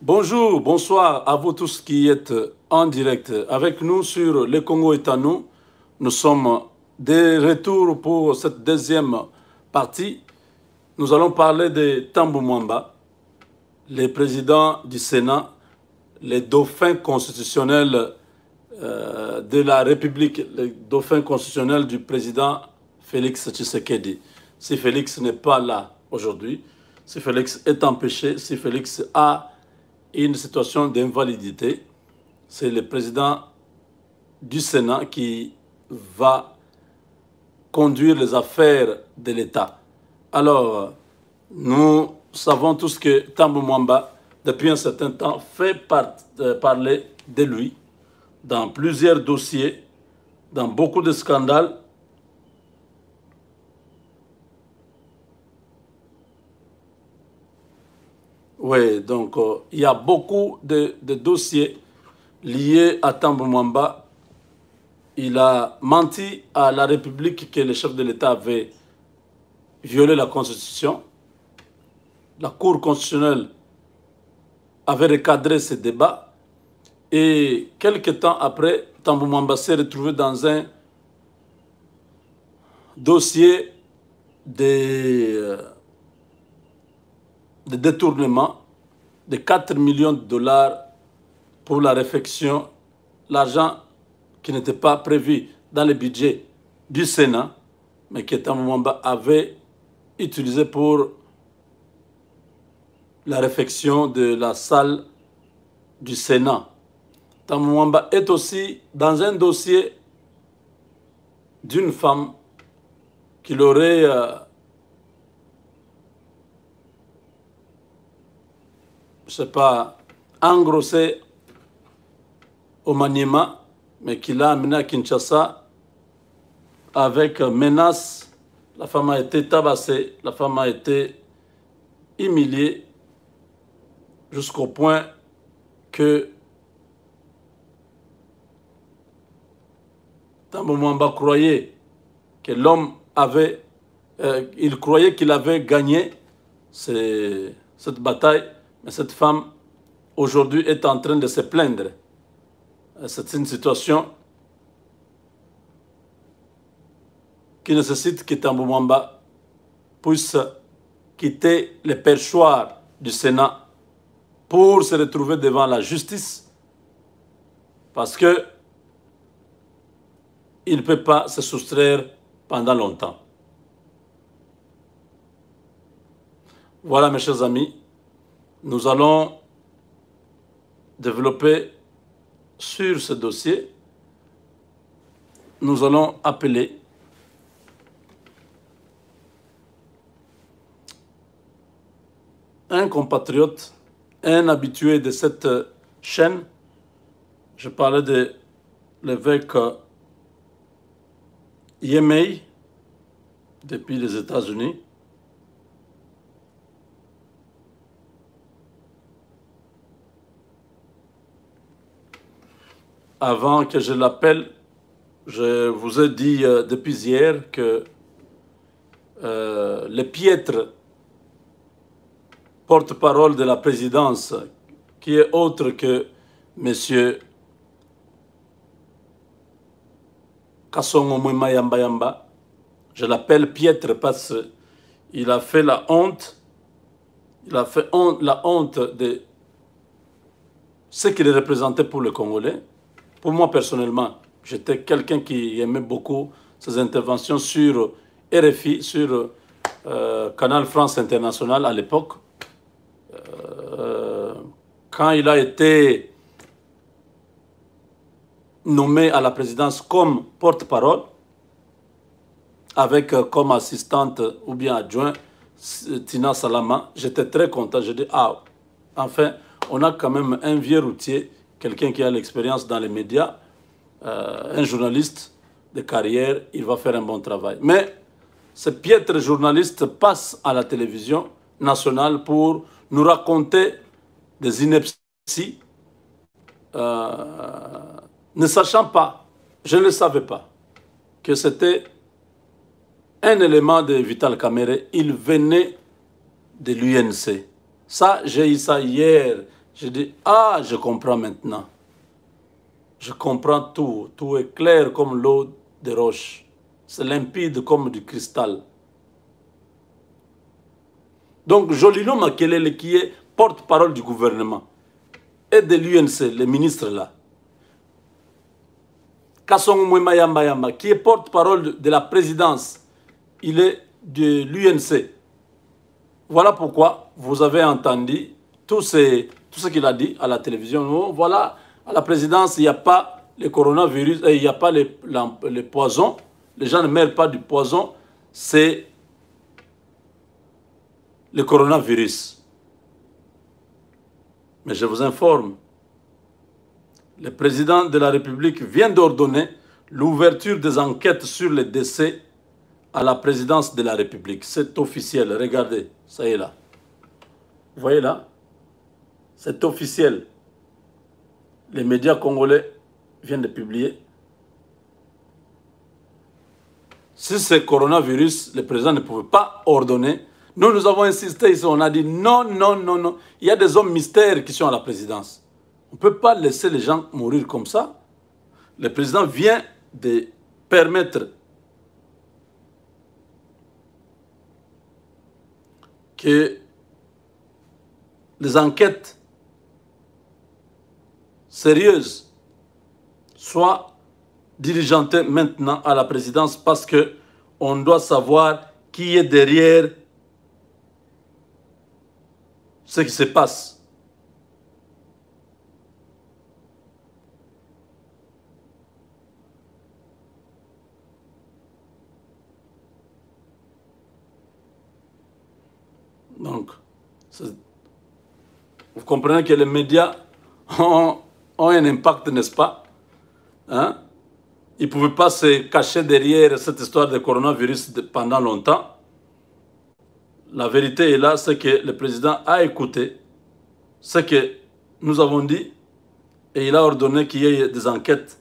Bonjour, bonsoir à vous tous qui êtes en direct avec nous sur Le Congo est à nous. Nous sommes de retour pour cette deuxième partie. Nous allons parler de Tambou Mwamba, le président du Sénat, le dauphin constitutionnel de la République, le dauphin constitutionnel du président Félix Tshisekedi. Si Félix n'est pas là aujourd'hui, si Félix est empêché, si Félix a une situation d'invalidité, c'est le président du Sénat qui va conduire les affaires de l'État. Alors, nous savons tous que Tambou Mwamba, depuis un certain temps, fait parler de lui dans plusieurs dossiers, dans beaucoup de scandales. Oui, donc il y a beaucoup de dossiers liés à Tambou Mwamba. Il a menti à la République que le chef de l'État avait violé la Constitution. La Cour constitutionnelle avait recadré ce débat. Et quelques temps après, Tambou Mwamba s'est retrouvé dans un dossier de détournement de 4 millions de dollars pour la réfection, l'argent qui n'était pas prévu dans le budget du Sénat, mais que Tambou Mwamba avait utilisé pour la réfection de la salle du Sénat. Tambou Mwamba est aussi dans un dossier d'une femme qu'il aurait je ne sais pas, engrossé au Maniema, mais qu'il a amené à Kinshasa avec menace. La femme a été tabassée, la femme a été humiliée jusqu'au point que Tambou Mwamba croyait que l'homme avait, il croyait qu'il avait gagné cette bataille. Mais cette femme, aujourd'hui, est en train de se plaindre. C'est une situation qui nécessite que Tambou Mwamba puisse quitter le perchoir du Sénat pour se retrouver devant la justice, parce que il ne peut pas se soustraire pendant longtemps. Voilà, mes chers amis. Nous allons développer sur ce dossier. Nous allons appeler un compatriote, un habitué de cette chaîne. Je parlais de l'évêque Yemei depuis les États-Unis. Avant que je l'appelle, je vous ai dit depuis hier que le piètre porte-parole de la présidence, qui est autre que M. Kassongo Mwema Yamba Yamba, je l'appelle piètre parce qu'il a fait la honte, la honte de ce qu'il représentait pour le Congolais. Pour moi, personnellement, j'étais quelqu'un qui aimait beaucoup ses interventions sur RFI, sur Canal France International à l'époque. Quand il a été nommé à la présidence comme porte-parole, avec comme assistante ou bien adjoint Tina Salama, j'étais très content. Je dis, ah, enfin, on a quand même un vieux routier, quelqu'un qui a l'expérience dans les médias, un journaliste de carrière, il va faire un bon travail. Mais ce piètre journaliste passe à la télévision nationale pour nous raconter des inepties, ne sachant pas, je ne le savais pas, que c'était un élément de Vital Kamerhe, il venait de l'UNC. Ça, j'ai eu ça hier, J'ai dit, ah, je comprends maintenant. Je comprends tout. Tout est clair comme l'eau des roches. C'est limpide comme du cristal. Donc, Jolino Makelele, qui est porte-parole du gouvernement, et de l'UNC, les ministres là, Kassong Mwema Yamba Yamba, qui est porte-parole de la présidence, il est de l'UNC. Voilà pourquoi vous avez entendu tout ce qu'il a dit à la télévision. Oh, voilà, à la présidence, il n'y a pas le coronavirus, il n'y a pas les poisons. Les gens ne meurent pas du poison. C'est le coronavirus. Mais je vous informe, le président de la République vient d'ordonner l'ouverture des enquêtes sur les décès à la présidence de la République. C'est officiel, regardez, ça y est là. Vous voyez là? C'est officiel. Les médias congolais viennent de publier. Si c'est coronavirus, le président ne pouvait pas ordonner. Nous avons insisté ici, on a dit non, non, non, non. Il y a des hommes mystères qui sont à la présidence. On ne peut pas laisser les gens mourir comme ça. Le président vient de permettre que les enquêtes sérieuses soient diligentées maintenant à la présidence parce qu'on doit savoir qui est derrière ce qui se passe. Donc, vous comprenez que les médias ont un impact, n'est-ce pas? Hein? Ils ne pouvaient pas se cacher derrière cette histoire de coronavirus pendant longtemps. La vérité est là, c'est que le président a écouté ce que nous avons dit et il a ordonné qu'il y ait des enquêtes.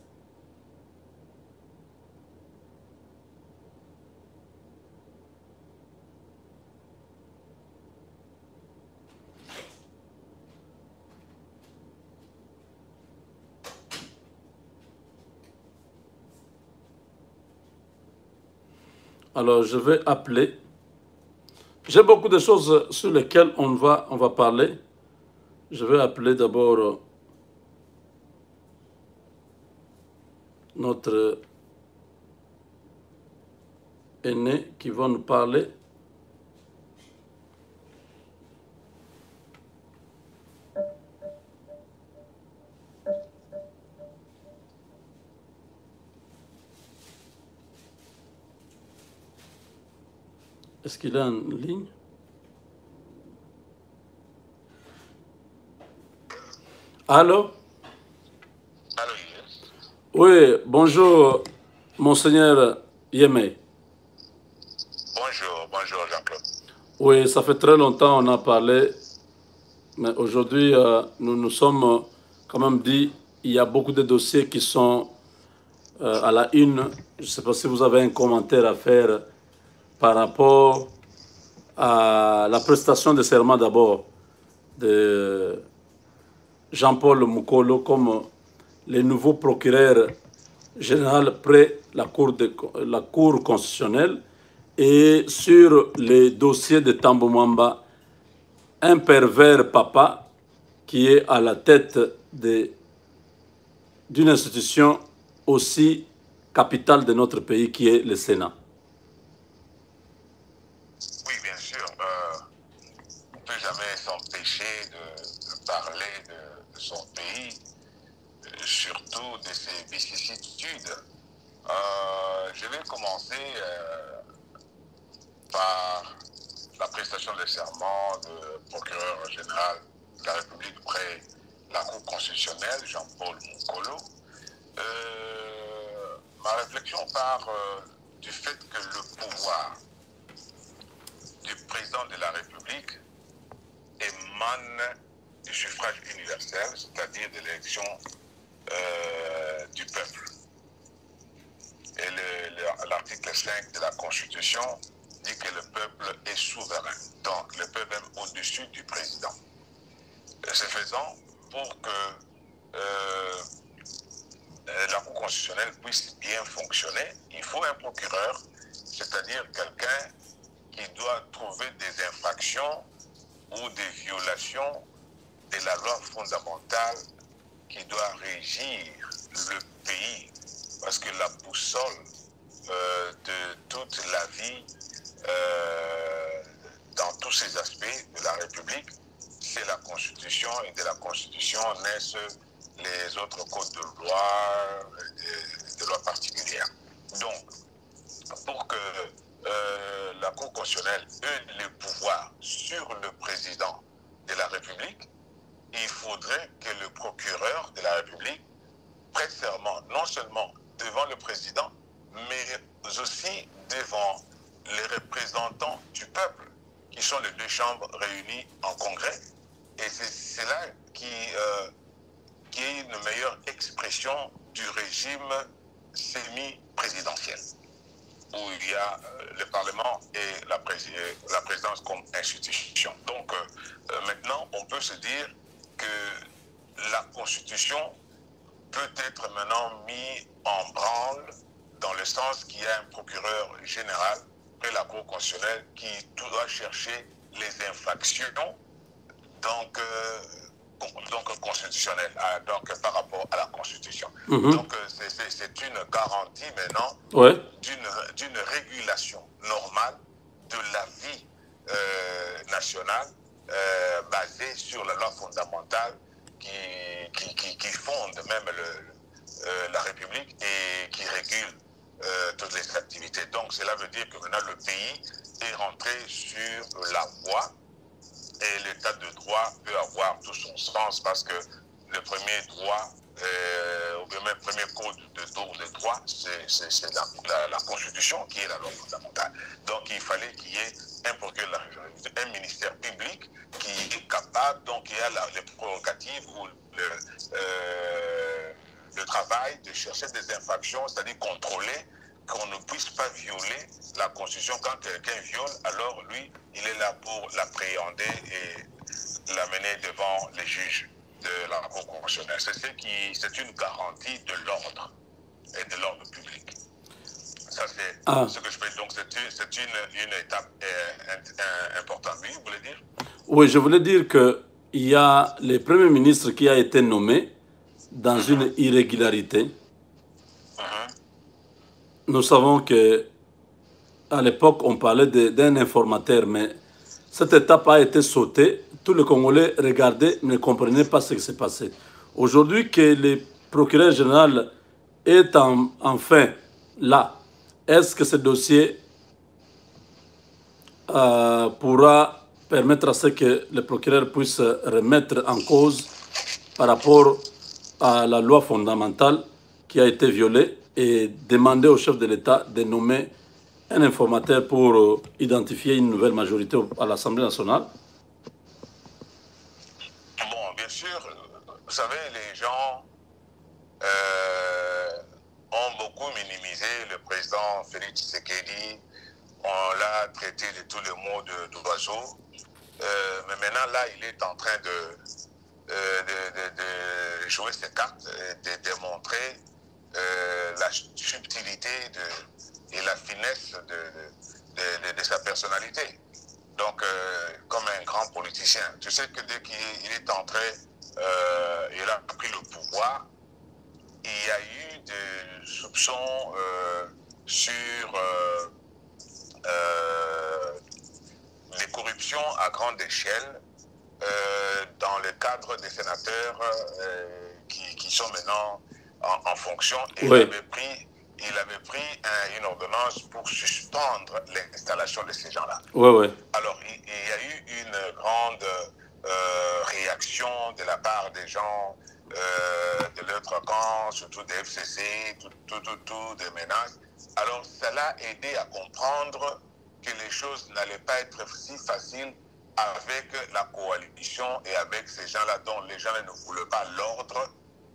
Alors, je vais appeler. J'ai beaucoup de choses sur lesquelles on va parler. Je vais appeler d'abord notre aîné qui va nous parler. Est-ce qu'il est en ligne? Allô? Allô, yes. Oui, bonjour, Monseigneur Yemé. Bonjour Jean-Claude. Oui, ça fait très longtemps qu'on a parlé, mais aujourd'hui, nous nous sommes quand même dit, il y a beaucoup de dossiers qui sont à la une. Je ne sais pas si vous avez un commentaire à faire par rapport à la prestation de serment d'abord de Jean-Paul Mukolo comme le nouveau procureur général près la Cour constitutionnelle et sur les dossiers de Tambo Mwamba, un pervers papa qui est à la tête d'une institution aussi capitale de notre pays qui est le Sénat. Oui, bien sûr. On ne peut jamais s'empêcher de parler de son pays, surtout de ses vicissitudes. Je vais commencer par la prestation de serment de procureur général de la République près la Cour constitutionnelle, Jean-Paul Mukolo. Ma réflexion part du fait que le pouvoir du président de la République émane du suffrage universel, c'est-à-dire de l'élection du peuple. Et l'article 5 de la Constitution dit que le peuple est souverain. Donc le peuple est au-dessus du président. Ce faisant, pour que la Cour constitutionnelle puisse bien fonctionner, il faut un procureur, c'est-à-dire quelqu'un qui doit trouver des infractions ou des violations de la loi fondamentale qui doit régir le pays. Parce que la boussole de toute la vie, dans tous ces aspects de la République, c'est la Constitution, et de la Constitution naissent les autres codes de loi, de loi particulières. Donc, pour que la Cour constitutionnelle ait le pouvoir sur le président de la République, il faudrait que le procureur de la République prête serment, non seulement devant le président, mais aussi devant les représentants du peuple, qui sont les deux chambres réunies en congrès. Et c'est là qui est une meilleure expression du régime semi-présidentiel, où il y a le Parlement et la présidence comme institution. Donc maintenant, on peut se dire que la Constitution peut être maintenant mise en branle dans le sens qu'il y a un procureur général près la Cour constitutionnelle qui doit chercher les infractions donc constitutionnelles, donc par rapport à la Constitution. Donc c'est une garantie maintenant d'une régulation normale de la vie nationale basée sur la loi fondamentale qui fonde même la République et qui régule toutes les activités. Donc cela veut dire que maintenant le pays est rentré sur la voie et l'état de droit peut avoir tout son sens parce que le premier droit, ou bien même le premier code de droit, c'est la Constitution qui est la loi fondamentale. Donc il fallait qu'il y ait un ministère public qui est capable, donc il y a les prérogatives ou le travail de chercher des infractions, c'est-à-dire contrôler qu'on ne puisse pas violer la Constitution. Quand quelqu'un viole, alors lui, il est là pour l'appréhender et l'amener devant les juges de la Cour constitutionnelle. C'est une garantie de l'ordre et de l'ordre public. Ça, c'est ce que je fais. Donc, c'est une étape importante. Oui, vous voulez dire? Oui, je voulais dire qu'il y a le Premier ministre qui a été nommé dans une irrégularité. Nous savons qu'à l'époque, on parlait d'un informateur, mais cette étape a été sautée. Tous les Congolais regardaient, ne comprenaient pas ce qui s'est passé. Aujourd'hui, que le procureur général est enfin là, est-ce que ce dossier pourra permettre à ce que le procureur puisse remettre en cause par rapport à la loi fondamentale qui a été violée et demander au chef de l'État de nommer un informateur pour identifier une nouvelle majorité à l'Assemblée nationale? Bon, bien sûr, vous savez, les gens ont beaucoup minimisé le président Félix Tshisekedi. On l'a traité de tous les mots d'oiseau. Mais maintenant, là, il est en train de jouer ses cartes, de démontrer la subtilité et la finesse de sa personnalité. Donc, comme un grand politicien. Tu sais que dès qu'il est entré, il a pris le pouvoir, il y a eu des soupçons sur des corruptions à grande échelle dans le cadre des sénateurs qui sont maintenant en fonction. Et il avait pris une ordonnance pour suspendre l'installation de ces gens-là. Alors, il y a eu une grande réaction de la part des gens de l'autre camp, surtout des FCC, des menaces. Alors, cela a aidé à comprendre que les choses n'allaient pas être si faciles avec la coalition et avec ces gens-là dont les gens ne voulaient pas l'ordre,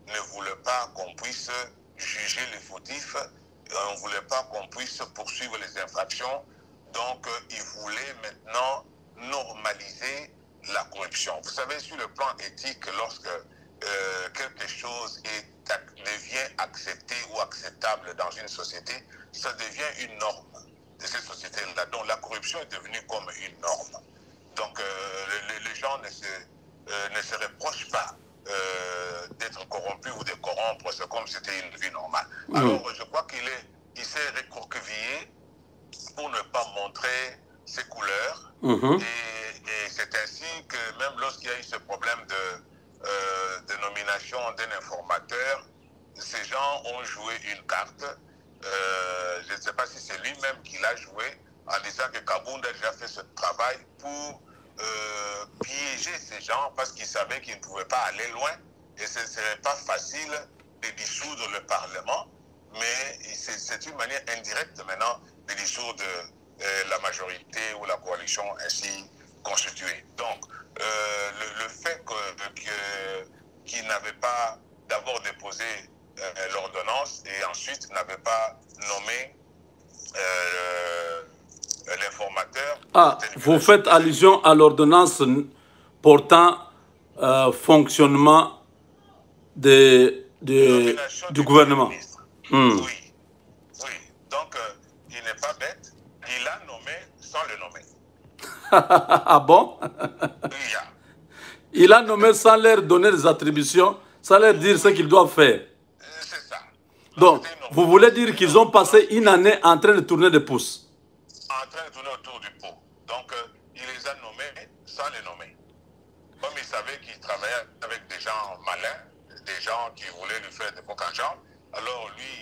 ne voulaient pas qu'on puisse juger les fautifs, on ne voulait pas qu'on puisse poursuivre les infractions. Donc, ils voulaient maintenant normaliser la corruption. Vous savez, sur le plan éthique, lorsque quelque chose devient accepté ou acceptable dans une société, ça devient une norme de cette société-là. Donc la corruption est devenue comme une norme. Donc les gens ne se reprochent pas d'être corrompus ou de corrompre, c'est comme si c'était une vie normale. Alors je crois qu'il s'est recroquevillé pour ne pas montrer ses couleurs. Et c'est ainsi que même lorsqu'il y a eu ce problème de nomination d'un informateur, ces gens ont joué une carte. Je ne sais pas si c'est lui-même qui l'a joué, en disant que Kabound a déjà fait ce travail pour piéger ces gens parce qu'il savait qu'il ne pouvait pas aller loin et ce ne serait pas facile de dissoudre le Parlement, mais c'est une manière indirecte maintenant de dissoudre la majorité ou la coalition ainsi constituée. Donc, le fait qu'il n'avait pas d'abord déposé l'ordonnance et ensuite n'avait pas nommé l'informateur. Ah, vous faites allusion à l'ordonnance portant fonctionnement du gouvernement. Oui. Donc, il n'est pas bête. Il l'a nommé sans le nommer. Ah bon? Il a nommé sans leur donner des attributions, sans leur dire ce qu'ils doivent faire. C'est ça. Donc, vous voulez dire qu'ils ont passé une année en train de tourner des pouces? En train de tourner autour du pot. Donc, il les a nommés sans les nommer. Comme il savait qu'il travaillait avec des gens malins, des gens qui voulaient lui faire des bons gens, alors lui,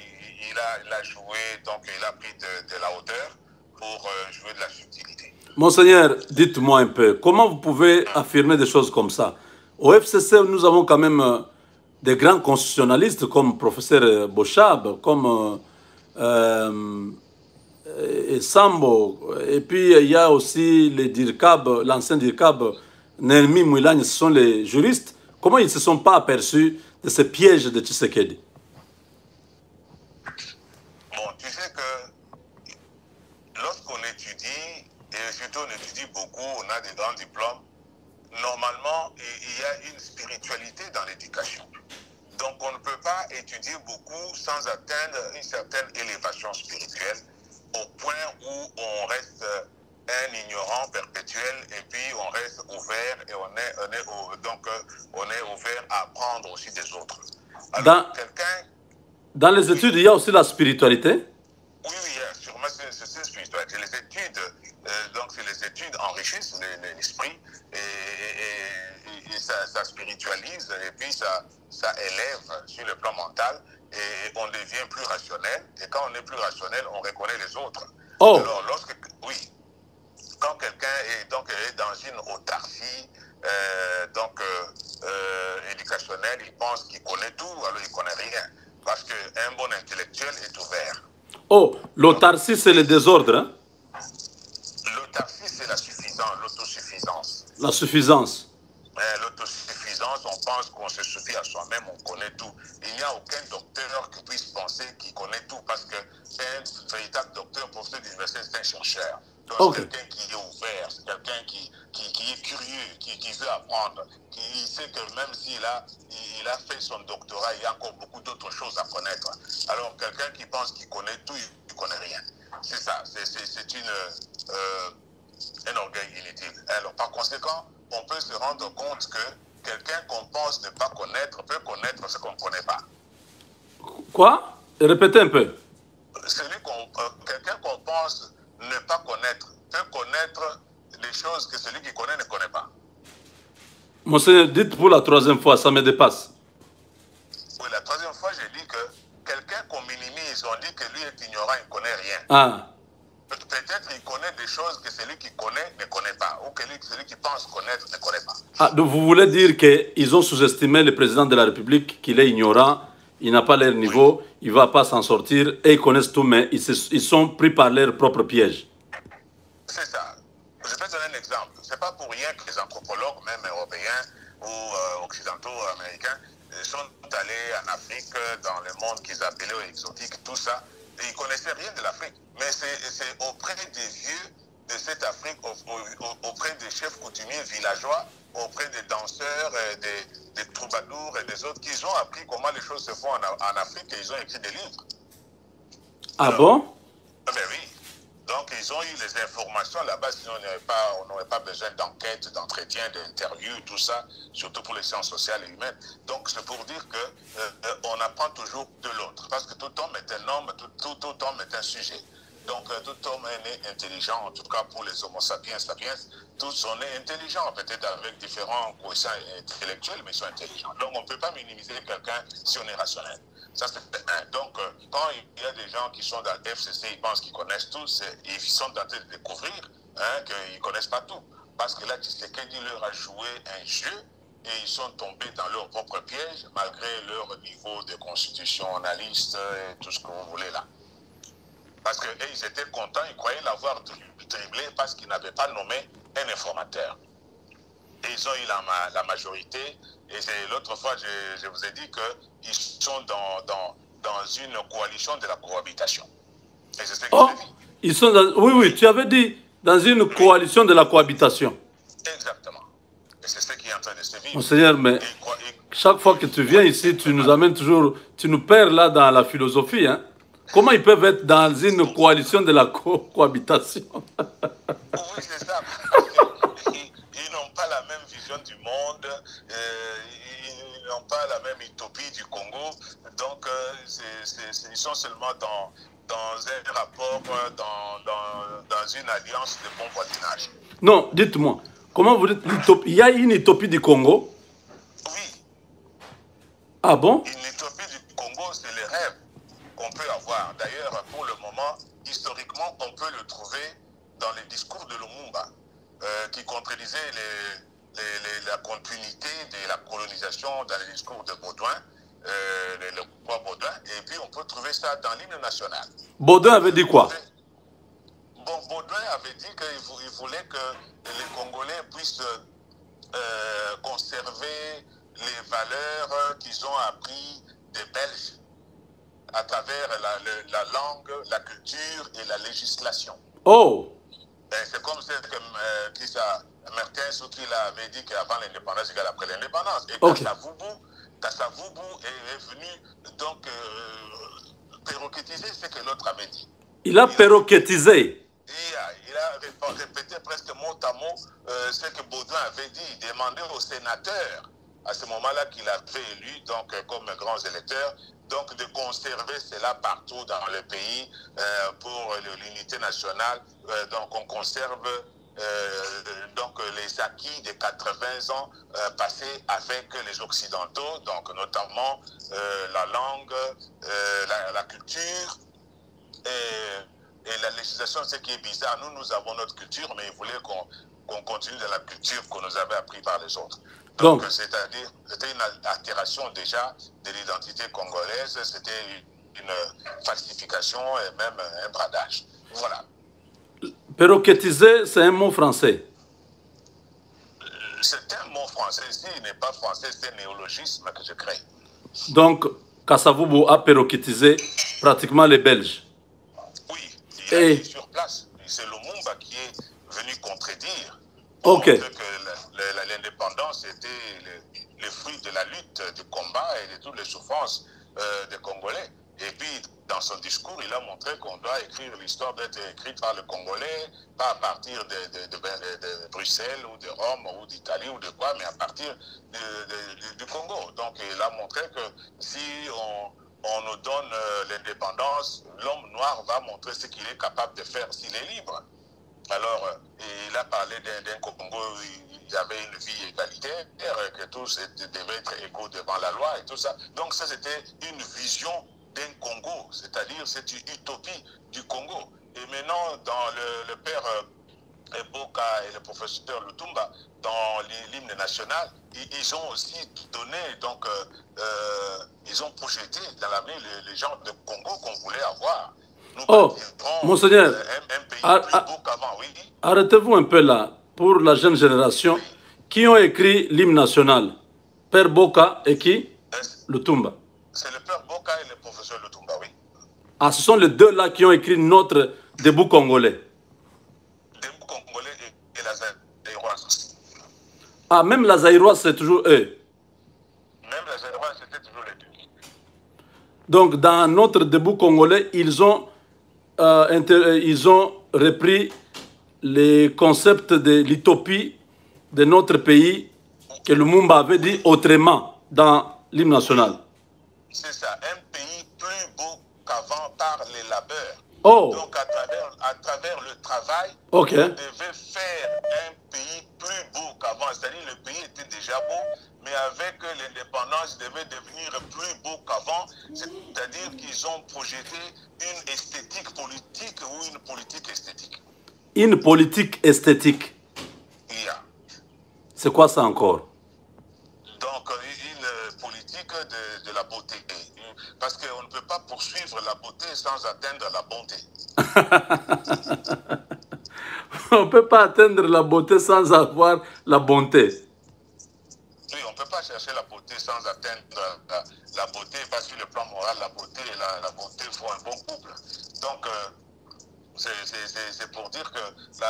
il a joué, donc il a pris de la hauteur pour jouer de la subtilité. Monseigneur, dites-moi un peu, comment vous pouvez affirmer des choses comme ça? Au FCC, nous avons quand même des grands constitutionnalistes comme professeur Bochab, comme Sambo, et puis il y a aussi les DIRCAB, l'ancien DIRCAB, Nelmi Mouilagne, ce sont les juristes. Comment ils ne se sont pas aperçus de ce piège de Tshisekedi? Bon, tu sais que lorsqu'on étudie, et surtout on étudie beaucoup, on a des grands diplômes, normalement, il y a une spiritualité dans l'éducation. Donc on ne peut pas étudier beaucoup sans atteindre une certaine élévation spirituelle, au point où on reste un ignorant perpétuel et puis on reste ouvert et on est ouvert à apprendre aussi des autres. Alors, dans les études, il y a aussi la spiritualité? Oui, sûrement c'est spiritualité. Les études, donc les études enrichissent l'esprit et ça spiritualise et puis ça élève sur le plan mental et on devient plus rationnel. Et quand on est plus rationnel, on reconnaît les autres. Oh. Alors, quand quelqu'un est dans une autarcie éducationnelle, il pense qu'il connaît tout, alors il ne connaît rien. Parce qu'un bon intellectuel est ouvert. Oh, l'autarcie, c'est le désordre, hein? L'autarcie, c'est la suffisance, l'autosuffisance. La suffisance. L'autosuffisance, on pense qu'on se suffit à soi-même, on connaît tout. Il n'y a aucun docteur qui puisse penser qu'il connaît tout, parce qu'un véritable docteur, professeur d'université, c'est un chercheur. Donc, c'est quelqu'un qui est ouvert, c'est quelqu'un qui est curieux, qui veut apprendre, qui sait que même s'il a fait son doctorat, il y a encore beaucoup d'autres choses à connaître. Alors, quelqu'un qui pense qu'il connaît tout, il ne connaît rien. C'est ça, c'est un orgueil inutile. Alors, par conséquent, on peut se rendre compte que quelqu'un qu'on pense ne pas connaître peut connaître ce qu'on ne connaît pas. Quoi? Répétez un peu. Quelqu'un qu'on pense ne pas connaître peut connaître des choses que celui qui connaît ne connaît pas. Monseigneur, dites pour la troisième fois, ça me dépasse. Oui, la troisième fois, j'ai dit que quelqu'un qu'on minimise, on dit que lui est ignorant, il ne connaît rien. Ah. Peut-être qu'il connaît des choses que celui qui connaît ne connaît pas, ou que celui qui pense connaître ne connaît pas. Ah, donc vous voulez dire qu'ils ont sous-estimé le président de la République, qu'il est ignorant, il n'a pas leur niveau, il ne va pas s'en sortir, et ils connaissent tout, mais ils sont pris par leur propre piège. C'est ça. Je peux donner un exemple. Ce n'est pas pour rien que les anthropologues, même européens ou occidentaux américains, sont allés en Afrique, dans le monde qu'ils appelaient exotique, tout ça, et ils ne connaissaient rien de l'Afrique. Mais c'est auprès des vieux, cette Afrique auprès des chefs coutumiers villageois, auprès des danseurs, des troubadours et des autres, qui ont appris comment les choses se font en Afrique et ils ont écrit des livres. Ah bon? Mais oui. Donc, ils ont eu les informations là-bas, sinon on n'aurait pas besoin d'enquêtes, d'entretiens, d'interviews, tout ça, surtout pour les sciences sociales et humaines. Donc, c'est pour dire qu'on apprend toujours de l'autre, parce que tout homme est un homme, tout homme est un sujet. Donc, tout homme est né intelligent, en tout cas pour les homo sapiens, tous sont nés intelligents, peut-être avec différents quotients intellectuels, mais ils sont intelligents. Donc, on ne peut pas minimiser quelqu'un si on est rationnel. Ça, c'est un. Donc, quand il y a des gens qui sont dans le FCC, ils pensent qu'ils connaissent tout, ils sont en train de découvrir qu'ils ne connaissent pas tout. Parce que là, Tshisekedi leur a joué un jeu et ils sont tombés dans leur propre piège, malgré leur niveau de constitutionnaliste et tout ce que vous voulez là. Parce qu'ils étaient contents, ils croyaient l'avoir dribblé parce qu'ils n'avaient pas nommé un informateur. Et ils ont eu la majorité. Et l'autre fois, je vous ai dit qu'ils sont dans une coalition de la cohabitation. Et c'est ce que j'ai dit. Ils sont dans, oui, tu avais dit dans une coalition de la cohabitation. Exactement. Et c'est ce qui est en train de se vivre. Monseigneur, mais chaque fois que tu viens ici, tu nous amènes toujours, tu nous perds là dans la philosophie, hein? Comment ils peuvent être dans une coalition de la cohabitation? Oui, c'est ça. Ils n'ont pas la même vision du monde, ils n'ont pas la même utopie du Congo. Donc, ils sont seulement dans un rapport, dans une alliance de bon voisinage. Non, dites-moi, comment vous dites l'utopie? Il y a une utopie du Congo? Oui. Ah bon? Une utopie du Congo, c'est le rêve qu'on peut avoir. D'ailleurs, pour le moment, historiquement, on peut le trouver dans les discours de Lumumba, qui contredisait la continuité de la colonisation dans les discours de Baudouin, le roi Baudouin, et puis on peut trouver ça dans l'hymne national. Baudouin avait dit quoi? Bon, Baudouin avait dit qu'il voulait que les Congolais puissent conserver les valeurs qu'ils ont appris des Belges à travers la langue, la culture et la législation. Oh! C'est comme ça que Martin Soukil avait dit qu'avant l'indépendance égale après l'indépendance. Et okay. Kassavoubou est venu donc perroquetiser ce que l'autre avait dit. Il a perroquetisé. Il a répété presque mot à mot ce que Baudouin avait dit. Il demandait aux sénateurs, à ce moment-là qu'il avait élu donc, comme grands électeurs, donc de conserver cela partout dans le pays pour l'unité nationale. Donc on conserve donc les acquis de 80 ans passés avec les Occidentaux, donc notamment la langue, la culture et la législation. Ce qui est bizarre, nous avons notre culture, mais ils voulaient qu'on continue dans la culture qu'on nous avait appris par les autres. Donc, c'est-à-dire, c'était une altération déjà de l'identité congolaise, c'était une falsification et même un bradage. Voilà. Perroquetiser, c'est un mot français. C'est un mot français. S'il n'est pas français, c'est un néologisme que je crée. Donc, Kassavoubou a perroquetisé pratiquement les Belges. Oui, il a été sur place. C'est Lumumba qui est venu contredire. Ok. Que l'indépendance était le fruit de la lutte, du combat et de toutes les souffrances des Congolais. Et puis, dans son discours, il a montré qu'on doit écrire l'histoire d'être écrite par le Congolais, pas à partir de Bruxelles ou de Rome ou d'Italie ou de quoi, mais à partir du Congo. Donc, il a montré que si on nous donne l'indépendance, l'homme noir va montrer ce qu'il est capable de faire s'il est libre. Alors, il a parlé d'un Congo où il y avait une vie égalitaire, que tous devaient être égaux devant la loi et tout ça. Donc ça, c'était une vision d'un Congo, c'est-à-dire c'est une utopie du Congo. Et maintenant, dans le père Boka et le professeur Lutumba, dans l'hymne national, ils ont aussi donné, donc ils ont projeté dans l'avenir les gens de Congo qu'on voulait avoir. Oh, Monseigneur, oui. Arrêtez-vous un peu là, pour la jeune génération, oui. Qui ont écrit l'hymne national? Père Boka et qui? Lutumba. C'est le Père Boka et le professeur Lutumba, oui. Ah, ce sont les deux là qui ont écrit notre debout congolais. Debout Ah, même la Zaïroise, c'est toujours eux. Même la Zaïroise, c'était toujours les deux. Donc, dans notre début congolais, ils ont repris les concepts de l'utopie de notre pays que Lumumba avait dit autrement dans l'hymne national. C'est ça, un pays plus beau qu'avant par les labeurs. Oh. Donc, à travers le travail, Okay. on devait faire un pays plus beau qu'avant. C'est-à-dire le pays était déjà beau, mais avec l'indépendance, il devait devenir plus beau qu'avant. C'est-à-dire qu'ils ont projeté une esthétique politique ou une politique esthétique. Une politique esthétique. Yeah. C'est quoi ça encore? Donc, une politique de la beauté. Parce qu'on ne peut pas poursuivre la beauté sans atteindre la bonté. On ne peut pas atteindre la beauté sans avoir la bonté. Oui, on ne peut pas chercher la beauté sans atteindre la beauté, parce que sur le plan moral, la beauté et la bonté font un bon couple. Donc, c'est pour dire que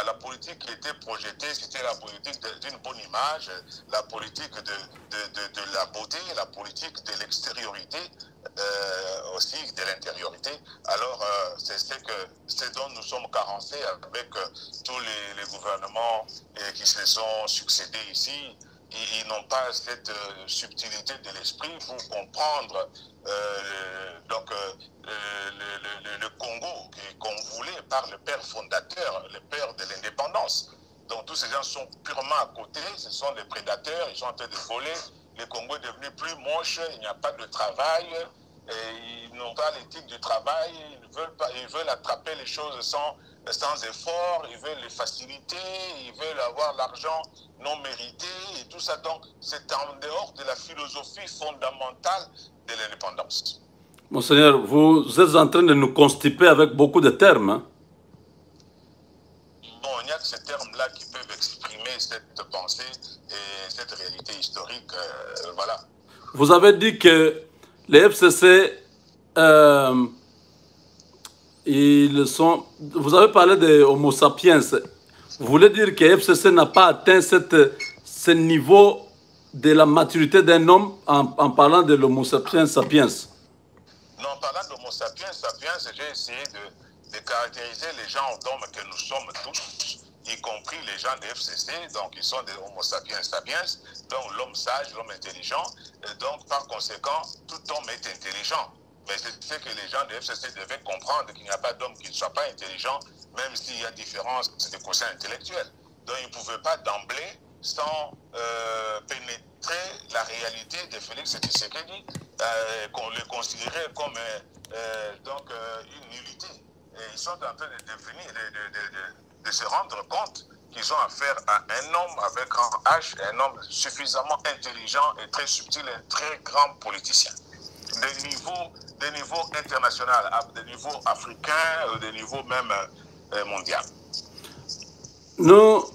la politique qui était projetée, c'était la politique d'une bonne image, la politique de la beauté, la politique de l'extériorité, aussi de l'intériorité. Alors, c'est ce dont nous sommes carencés avec tous les gouvernements qui se sont succédés ici. Ils n'ont pas cette subtilité de l'esprit pour comprendre le Congo qu'on voulait par le père fondateur, le père de l'indépendance. Donc tous ces gens sont purement à côté, ce sont des prédateurs, ils sont en train de voler. Le Congo est devenu plus moche, il n'y a pas de travail, et ils n'ont pas l'éthique du travail, ils veulent attraper les choses sans effort, ils veulent les faciliter, ils veulent avoir l'argent non mérité et tout ça. Donc c'est en dehors de la philosophie fondamentale de l'indépendance. Monseigneur, vous êtes en train de nous constiper avec beaucoup de termes. Hein? Bon, il n'y a que ces termes-là qui peuvent exprimer cette pensée et cette réalité historique. Voilà. Vous avez dit que les FCC, ils sont... Vous avez parlé des Homo sapiens. Vous voulez dire que FCC n'a pas atteint ce niveau de la maturité d'un homme en parlant de l'Homo sapiens sapiens? Non, en parlant d'Homo sapiens sapiens, j'ai essayé de caractériser les gens d'hommes que nous sommes tous, y compris les gens de FCC, donc ils sont des Homo sapiens sapiens, donc l'homme sage, l'homme intelligent, et donc par conséquent, tout homme est intelligent. Mais c'est ce que les gens de FCC devaient comprendre, qu'il n'y a pas d'homme qui ne soit pas intelligent, même s'il y a différence de quotient intellectuel. Donc ils ne pouvaient pas d'emblée, sans pénétrer la réalité de Félix Tshisekedi, qu'on le considérait comme une nullité. Et ils sont en train de devenir, de se rendre compte qu'ils ont affaire à un homme avec grand H, un homme suffisamment intelligent et très subtil, un très grand politicien. Des niveaux international, des niveaux africains, des niveaux même mondial. Nous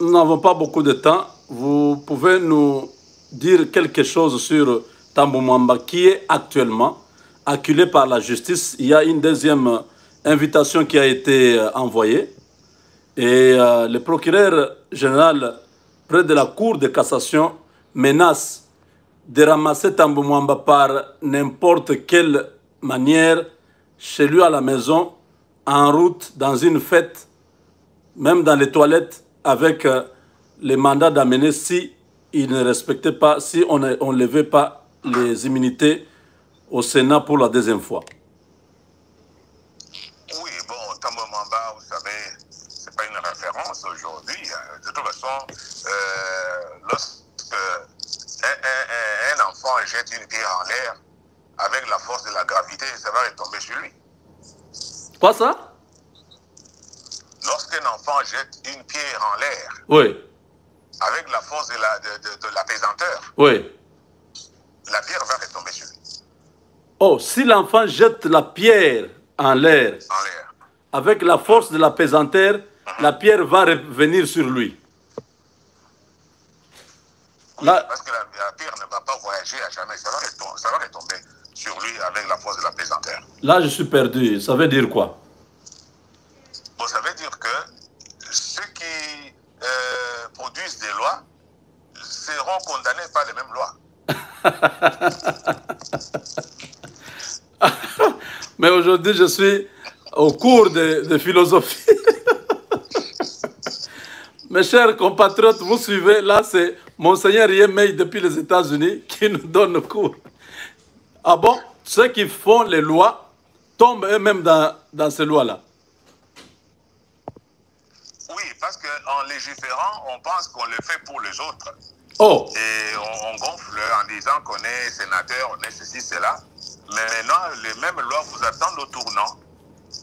n'avons pas beaucoup de temps. Vous pouvez nous dire quelque chose sur Tambou Mwamba qui est actuellement acculé par la justice. Il y a une deuxième invitation qui a été envoyée. Et le procureur général près de la Cour de cassation menace de ramasser Tambou Mwamba par n'importe quelle manière, chez lui à la maison, en route, dans une fête, même dans les toilettes, avec les mandats d'amener si il ne respectait pas, si on ne levait pas les immunités au Sénat pour la deuxième fois. Oui, bon, Tambou Mwamba, vous savez, c'est pas une référence aujourd'hui. De toute façon, lorsque un enfant jette une pierre en l'air, avec la force de la gravité, ça va retomber sur lui. Quoi ça? Lorsqu'un enfant jette une pierre en l'air, oui, avec la force de la pesanteur, oui, la pierre va retomber sur lui. Oh, si l'enfant jette la pierre en l'air, avec la force de la pesanteur, la pierre va revenir sur lui. Oui, parce que la pierre ne va pas voyager à jamais, ça va retomber sur lui avec la force de la pesanteur. Là, je suis perdu. Ça veut dire quoi? Bon, ça veut dire que ceux qui produisent des lois, Mais aujourd'hui, je suis au cours de philosophie. Mes chers compatriotes, vous suivez, là c'est Monseigneur Yemei depuis les États-Unis qui nous donne le cours. Ah bon? Ceux qui font les lois tombent eux-mêmes dans ces lois-là. Oui, parce qu'en légiférant, on pense qu'on le fait pour les autres. Oh! Et on gonfle en disant qu'on est sénateur, on est ceci, cela. Mais maintenant, les mêmes lois vous attendent au tournant.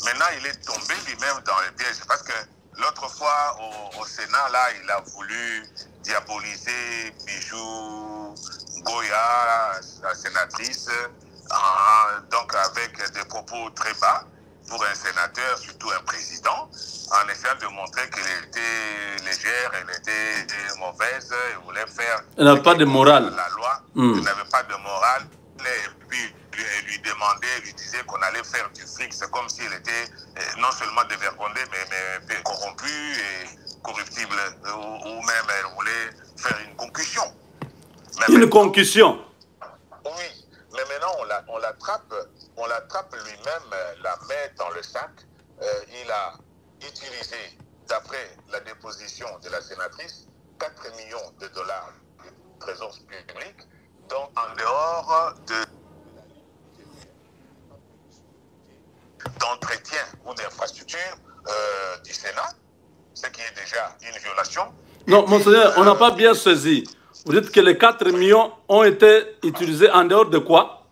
Maintenant, il est tombé lui-même dans le piège. Parce que l'autre fois, au Sénat, là, il a voulu diaboliser Bijou Goya, la sénatrice, donc avec des propos très bas pour un sénateur, surtout un président, en essayant de montrer qu'elle était légère, elle était mauvaise, elle voulait faire... Elle n'a pas de morale. La loi, elle n'avait pas de morale. Et puis, elle lui demandait, elle lui disait qu'on allait faire du fric. C'est comme si elle était non seulement dévergondée, mais corrompue et corruptible. Ou même elle voulait faire une concussion. Mais une concussion? Oui, mais maintenant on l'attrape lui-même, la met dans le sac. Il a utilisé, d'après la déposition de la sénatrice, 4 millions de dollars de trésor public, donc en dehors d'entretien ou d'infrastructure du Sénat, ce qui est déjà une violation. Non, Monseigneur, on n'a pas bien saisi. Vous dites que les 4 millions ont été utilisés en dehors de quoi?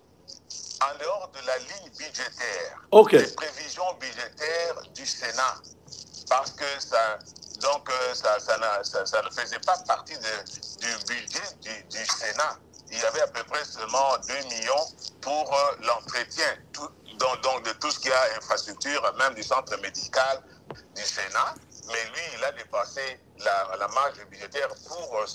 En dehors de la ligne budgétaire, okay. Des prévisions budgétaires du Sénat. Parce que ça ne faisait pas partie du budget du Sénat. Il y avait à peu près seulement 2 millions pour l'entretien de tout ce qui a infrastructure, même du centre médical du Sénat. Mais lui, il a dépassé la marge budgétaire pour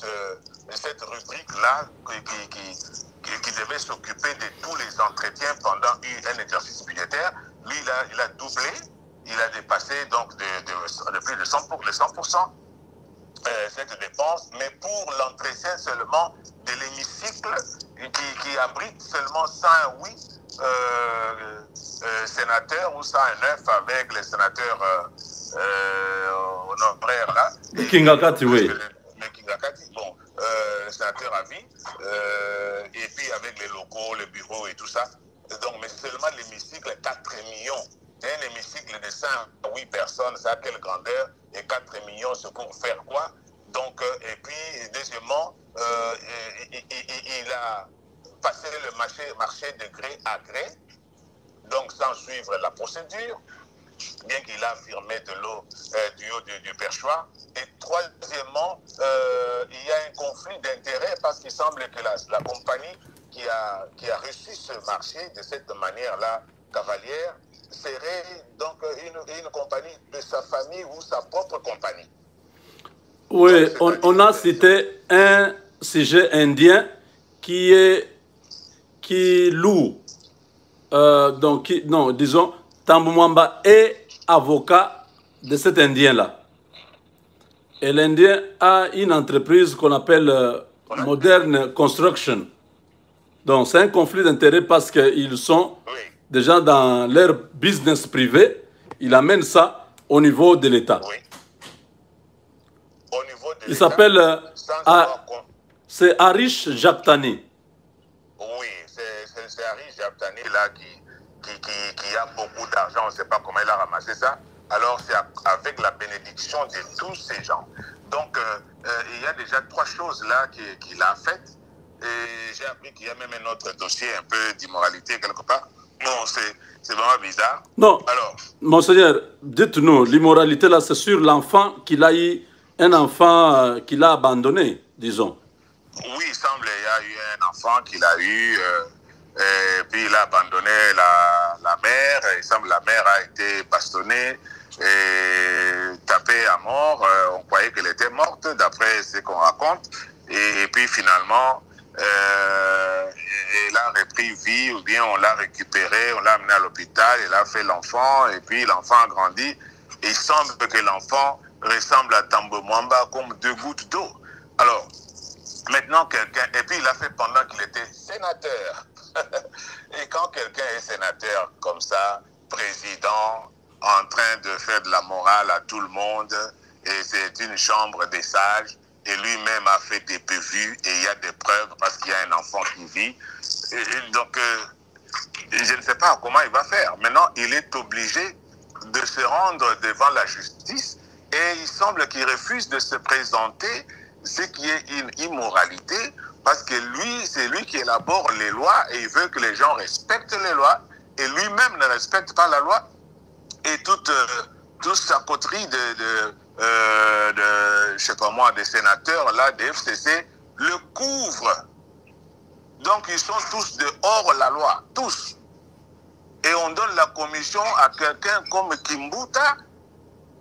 cette rubrique-là qui devait s'occuper de tous les entretiens pendant un exercice budgétaire. Lui, il a doublé, il a dépassé donc de plus de 100%, cette dépense, mais pour l'entretien seulement de l'hémicycle qui abrite seulement 108 sénateurs ou 109 avec les sénateurs honoraires là. Le Kingakati, oui. Le Kingakati, bon, le sénateur à vie, et puis avec les locaux, les bureaux et tout ça. Donc, mais seulement l'hémicycle, 4 millions. Un hémicycle de 108 personnes, ça a quelle grandeur? Et 4 millions, c'est pour faire quoi? Donc, et puis, deuxièmement, il a passé le marché de gré à gré, donc sans suivre la procédure, bien qu'il a affirmé de l'eau du haut du perchoir. Et troisièmement, il y a un conflit d'intérêts parce qu'il semble que la compagnie qui a reçu ce marché de cette manière-là, cavalière, serait donc une compagnie de sa famille ou sa propre compagnie. Oui, on a cité un sujet indien qui loue, disons, Tambou Mwamba est avocat de cet Indien-là. Et l'Indien a une entreprise qu'on appelle Modern Construction. Donc c'est un conflit d'intérêts parce qu'ils sont déjà dans leur business privé. Ils amènent ça au niveau de l'État. Oui. Au niveau de il s'appelle... c'est Harish Japtani. Oui, c'est Harish Japtani là qui a beaucoup d'argent, on ne sait pas comment il a ramassé ça. Alors c'est avec la bénédiction de tous ces gens. Donc il y a déjà 3 choses là qu'il a faites. Et j'ai appris qu'il y a même un autre dossier un peu d'immoralité quelque part. Bon, c'est vraiment bizarre. Non, alors, Monseigneur, dites-nous, l'immoralité là, c'est sur l'enfant qu'il a eu, un enfant qu'il a abandonné, disons. Oui, il semble qu'il y a eu un enfant qu'il a eu, et puis il a abandonné la mère. Il semble que la mère a été bastonnée et tapée à mort. On croyait qu'elle était morte, d'après ce qu'on raconte. Et puis finalement, il a repris vie, ou bien on l'a récupéré, on l'a amené à l'hôpital, il a fait l'enfant, et puis l'enfant a grandi. Et il semble que l'enfant ressemble à Tambou Mwamba comme 2 gouttes d'eau. Alors, Maintenant, quelqu'un, et puis il a fait pendant qu'il était sénateur. Et quand quelqu'un est sénateur comme ça, président, en train de faire de la morale à tout le monde, et c'est une chambre des sages, et lui-même a fait des bévues, et il y a des preuves parce qu'il y a un enfant qui vit. Donc, je ne sais pas comment il va faire. Maintenant, il est obligé de se rendre devant la justice, et il semble qu'il refuse de se présenter, ce qui est une immoralité, parce que lui, c'est lui qui élabore les lois et il veut que les gens respectent les lois et lui-même ne respecte pas la loi. Et toute sa coterie je sais pas moi, des sénateurs, là, des FCC, le couvrent. Donc, ils sont tous dehors la loi, tous. Et on donne la commission à quelqu'un comme Kimbuta,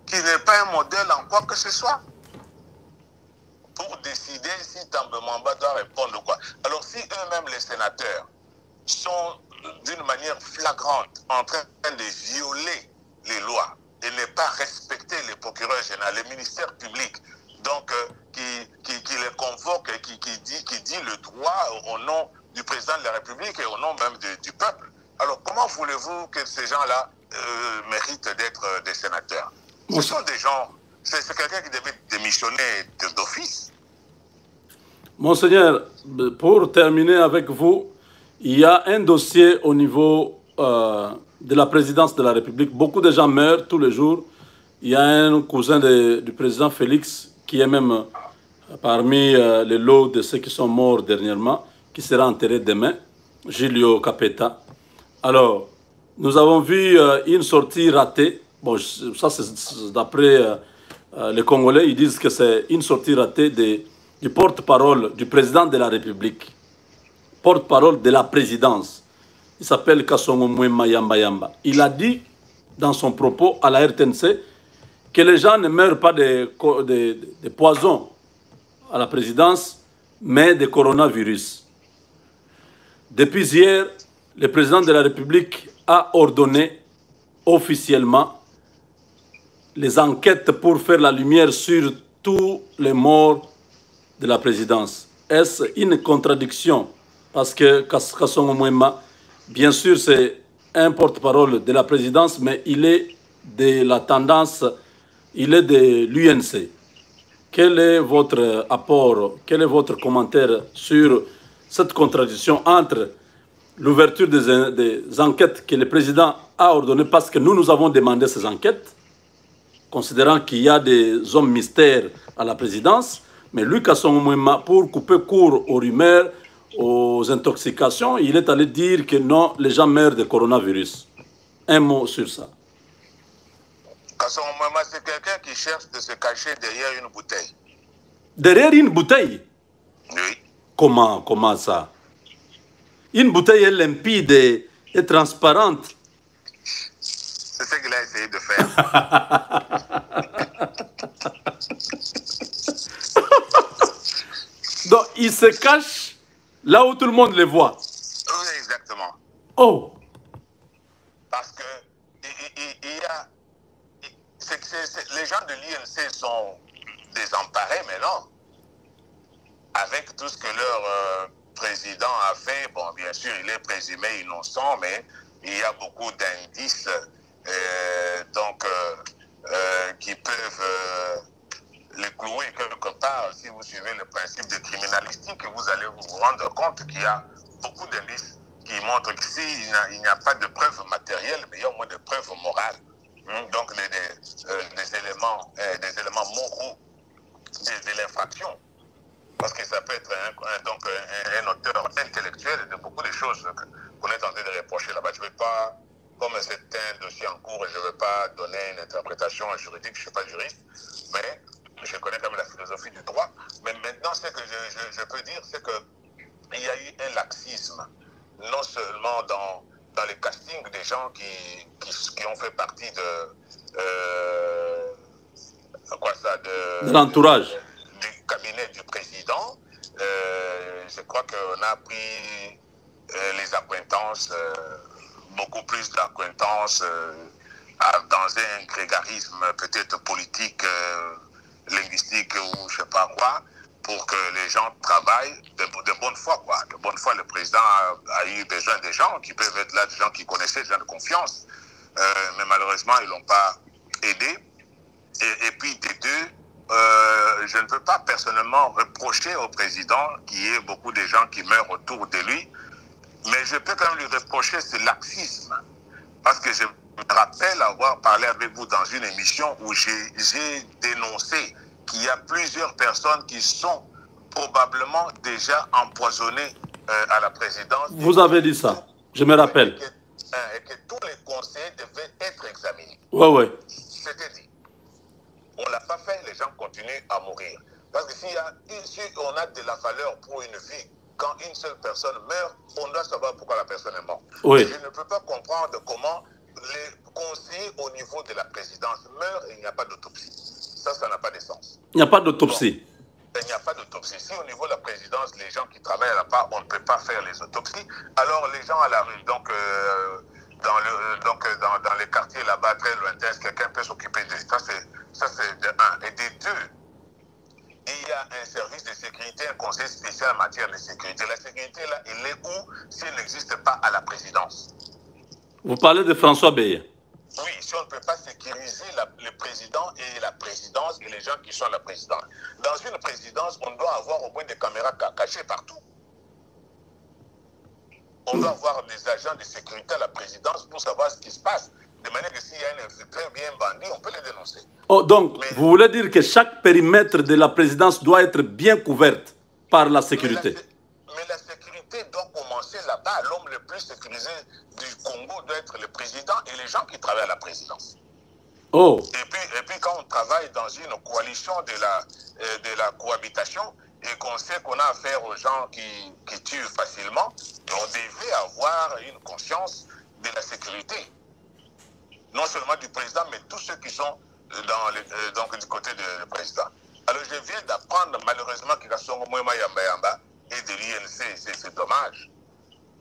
qui n'est pas un modèle en quoi que ce soit, pour décider si Tambo Mamba doit répondre ou quoi. Alors, si eux-mêmes, les sénateurs, sont d'une manière flagrante en train de violer les lois et ne pas respecter les procureurs généraux, les ministères publics, donc qui les convoque et qui dit le droit au nom du président de la République et au nom même du peuple. Alors, comment voulez-vous que ces gens-là méritent d'être des sénateurs? Ce sont des gens, c'est quelqu'un qui devait démissionner d'office. Monseigneur, pour terminer avec vous, il y a un dossier au niveau de la présidence de la République. Beaucoup de gens meurent tous les jours. Il y a un cousin du président Félix qui est même parmi les lots de ceux qui sont morts dernièrement, qui sera enterré demain, Giulio Capetta. Alors, nous avons vu une sortie ratée. Bon, ça c'est d'après les Congolais, ils disent que c'est une sortie ratée du porte-parole du président de la République, porte-parole de la présidence. Il s'appelle Kasongo Mwema Yamba Yamba. Il a dit dans son propos à la RTNC que les gens ne meurent pas de poison à la présidence, mais de coronavirus. Depuis hier, le président de la République a ordonné officiellement les enquêtes pour faire la lumière sur tous les morts de la présidence. Est-ce une contradiction? Parce que Kasongo Mwema, bien sûr, c'est un porte-parole de la présidence, mais il est de la tendance, il est de l'UNC. Quel est votre apport, quel est votre commentaire sur cette contradiction entre l'ouverture des enquêtes que le président a ordonnées, parce que nous avons demandé ces enquêtes, considérant qu'il y a des hommes mystères à la présidence, mais lui, Kasongo Mwema, pour couper court aux rumeurs, aux intoxications, il est allé dire que non, les gens meurent de coronavirus. Un mot sur ça. Kasongo Mwema, c'est quelqu'un qui cherche de se cacher derrière une bouteille. Derrière une bouteille? Oui. Comment ça? Une bouteille est limpide et transparente. C'est ce qu'il a essayé de faire. Donc, il se cache là où tout le monde le voit. Oui, exactement. Oh! Parce que il y a... les gens de l'INC sont désemparés maintenant. Avec tout ce que leur président a fait, bon, bien sûr, il est présumé innocent, mais il y a beaucoup d'indices qui peuvent les clouer quelque part. Si vous suivez le principe de criminalistique, vous allez vous rendre compte qu'il y a beaucoup d'indices qui montrent que s'il n'y a pas de preuves matérielles, mais il y a au moins de preuves morales. Donc des éléments moraux de l'infraction. Parce que ça peut être un auteur intellectuel de beaucoup de choses qu'on est tenté de reprocher là-bas. Je ne vais pas, comme c'est un dossier en cours, je ne vais pas donner une interprétation juridique, je ne suis pas juriste, mais je connais quand même la philosophie du droit. Mais maintenant, ce que je peux dire, c'est qu'il y a eu un laxisme, non seulement dans les castings des gens qui ont fait partie de l'entourage du cabinet du président. Je crois qu'on a pris les accointances, beaucoup plus d'accointances dans un grégarisme peut-être politique, linguistique ou je ne sais pas quoi, pour que les gens travaillent de bonne foi, quoi. De bonne foi, le président a eu besoin des gens qui peuvent être là, des gens qui connaissaient, des gens de confiance. Mais malheureusement, ils ne l'ont pas aidé. Et puis, des deux, je ne peux pas personnellement reprocher au président qu'il y ait beaucoup de gens qui meurent autour de lui, mais je peux quand même lui reprocher ce laxisme. Parce que je me rappelle avoir parlé avec vous dans une émission où j'ai dénoncé qu'il y a plusieurs personnes qui sont probablement déjà empoisonnées à la présidence. Vous avez dit ça, je me rappelle. Et que tous les conseillers devaient être examinés. Ouais, ouais. C'était dit. On ne l'a pas fait, les gens continuent à mourir. Parce que si on a de la valeur pour une vie, quand une seule personne meurt, on doit savoir pourquoi la personne est morte. Oui. Et je ne peux pas comprendre comment les conseillers au niveau de la présidence meurent et il n'y a pas d'autopsie. Ça n'a pas de sens. Il n'y a pas d'autopsie. Il n'y a pas d'autopsie. Si au niveau de la présidence, les gens qui travaillent là-bas, on ne peut pas faire les autopsies, alors les gens à la rue, donc dans les quartiers là-bas, très lointains, quelqu'un peut s'occuper de ça. Ça, c'est de un. Et de deux, il y a un service de sécurité, un conseil spécial en matière de sécurité. La sécurité, là, elle est où si elle n'existe pas à la présidence? Vous parlez de François Beya. Oui, si on ne peut pas sécuriser le président et la présidence et les gens qui sont à la présidence. Dans une présidence, on doit avoir au moins des caméras cachées partout. On doit avoir des agents de sécurité à la présidence pour savoir ce qui se passe. De manière que s'il y a un infiltré bien bandit, on peut les dénoncer. Oh, donc, vous voulez dire que chaque périmètre de la présidence doit être bien couverte par la sécurité? Mais la sécurité doit commencer là-bas. L'homme le plus sécurisé du Congo doit être le président et les gens qui travaillent à la présidence. Oh. Et puis quand on travaille dans une coalition de la cohabitation et qu'on sait qu'on a affaire aux gens qui tuent facilement, on devait avoir une conscience de la sécurité. Non seulement du président, mais tous ceux qui sont donc du côté du président. Alors je viens d'apprendre malheureusement qu'il y a son Moema Yamba Yamba et de l'INC, c'est dommage.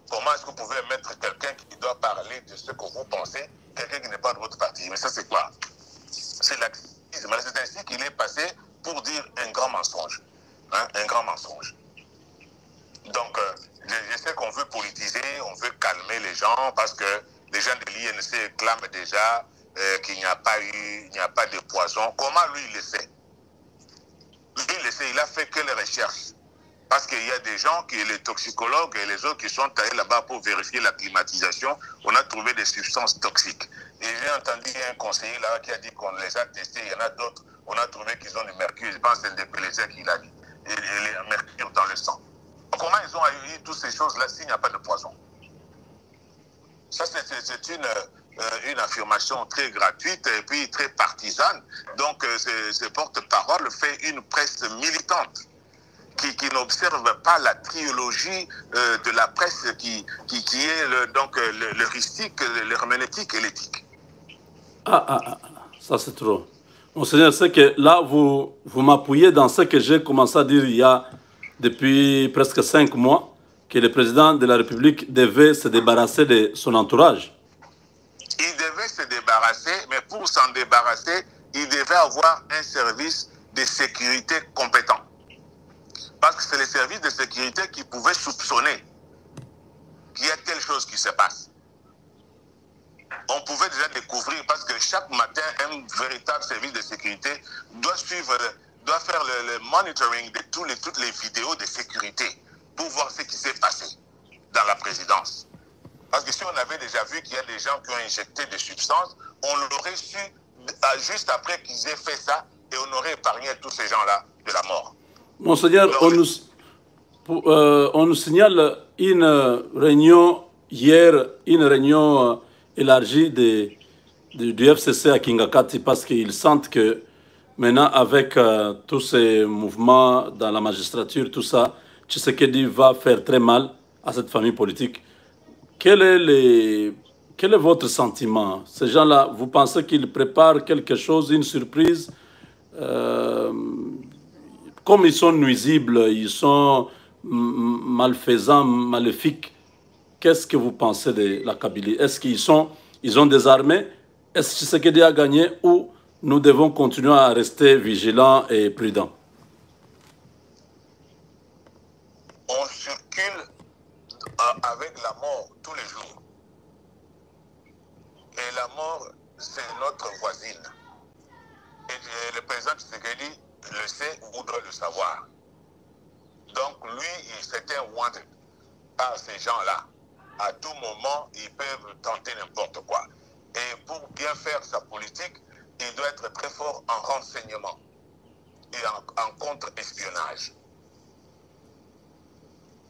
Comment est-ce que vous pouvez mettre quelqu'un qui doit parler de ce que vous pensez, quelqu'un qui n'est pas de votre parti? Mais ça c'est quoi? C'est laxisme. C'est ainsi qu'il est passé pour dire un grand mensonge. Hein? Un grand mensonge. Donc je sais qu'on veut politiser, on veut calmer les gens parce que les gens de l'INC clament déjà qu'il n'y a pas de poison. Comment lui il le sait? Lui il le sait, il a fait que les recherches. Parce qu'il y a des gens, les toxicologues et les autres qui sont allés là-bas pour vérifier la climatisation, on a trouvé des substances toxiques. Et j'ai entendu un conseiller là qui a dit qu'on les a testés, il y en a d'autres, on a trouvé qu'ils ont du mercure, je pense que c'est des PLZ qu'il a dit, et le mercure dans le sang. Comment ils ont eu toutes ces choses-là s'il n'y a pas de poison? Ça, c'est une affirmation très gratuite et puis très partisane. Donc, ce porte-parole fait une presse militante qui n'observe pas la trilogie de la presse qui est l'heuristique, l'herméneutique et l'éthique. Ça c'est trop. Monseigneur, c'est que là, vous m'appuyez dans ce que j'ai commencé à dire il y a depuis presque 5 mois, que le président de la République devait se débarrasser de son entourage. Il devait se débarrasser, mais pour s'en débarrasser, il devait avoir un service de sécurité compétent. Parce que c'est les services de sécurité qui pouvaient soupçonner qu'il y a telle chose qui se passe. On pouvait déjà découvrir, parce que chaque matin, un véritable service de sécurité doit faire le monitoring de toutes les vidéos de sécurité pour voir ce qui s'est passé dans la présidence. Parce que si on avait déjà vu qu'il y a des gens qui ont injecté des substances, on l'aurait su juste après qu'ils aient fait ça et on aurait épargné tous ces gens-là de la mort. Monseigneur, on nous signale une réunion hier, une réunion élargie du FCC à Kingakati parce qu'ils sentent que maintenant avec tous ces mouvements dans la magistrature, tout ça, Tshisekedi va faire très mal à cette famille politique. Quel est votre sentiment? Ces gens-là, vous pensez qu'ils préparent quelque chose, une surprise? Comme ils sont nuisibles, ils sont malfaisants, maléfiques, qu'est-ce que vous pensez de la Kabylie? Est-ce qu'ils ont des armées? Est-ce que Tshisekedi a gagné ou nous devons continuer à rester vigilants et prudents? mort tous les jours. Et la mort, c'est notre voisine. Et le président Tshisekedi le sait ou doit le savoir. Donc lui, il s'était wanted par ces gens-là. À tout moment, ils peuvent tenter n'importe quoi. Et pour bien faire sa politique, il doit être très fort en renseignement et en contre-espionnage.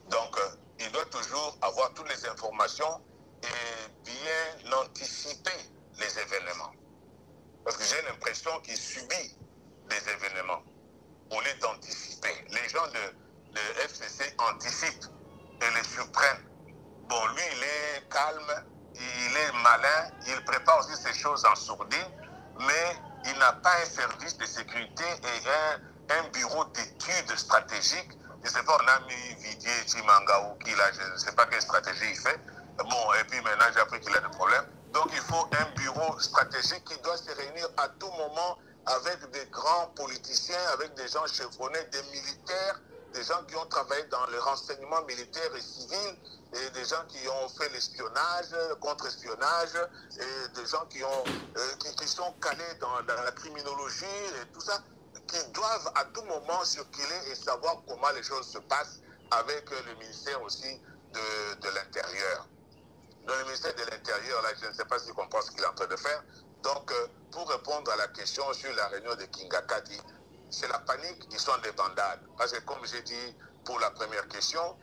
Donc, il doit toujours avoir toutes les informations et bien anticiper les événements. Parce que j'ai l'impression qu'il subit des événements au lieu d'anticiper. Les gens de FCC anticipent et les surprennent. Bon, lui, il est calme, il est malin, il prépare aussi ces choses en sourdine, mais il n'a pas un service de sécurité et un bureau d'études stratégiques. Je ne sais pas, on a mis Vidier Chimangaou qui là, je ne sais pas quelle stratégie il fait. Bon, et puis maintenant, j'ai appris qu'il a des problèmes. Donc, il faut un bureau stratégique qui doit se réunir à tout moment avec des grands politiciens, avec des gens chevronnés, des militaires, des gens qui ont travaillé dans le renseignement militaire et civil, et des gens qui ont fait l'espionnage, le contre-espionnage, et des gens qui sont calés dans la criminologie et tout ça, qui doivent à tout moment circuler et savoir comment les choses se passent avec le ministère aussi de l'Intérieur. Dans le ministère de l'Intérieur, là, je ne sais pas s'il comprend ce qu'il est en train de faire. Donc, pour répondre à la question sur la réunion de Kingakati, c'est la panique, ils sont en débandade. Parce que comme j'ai dit pour la première question,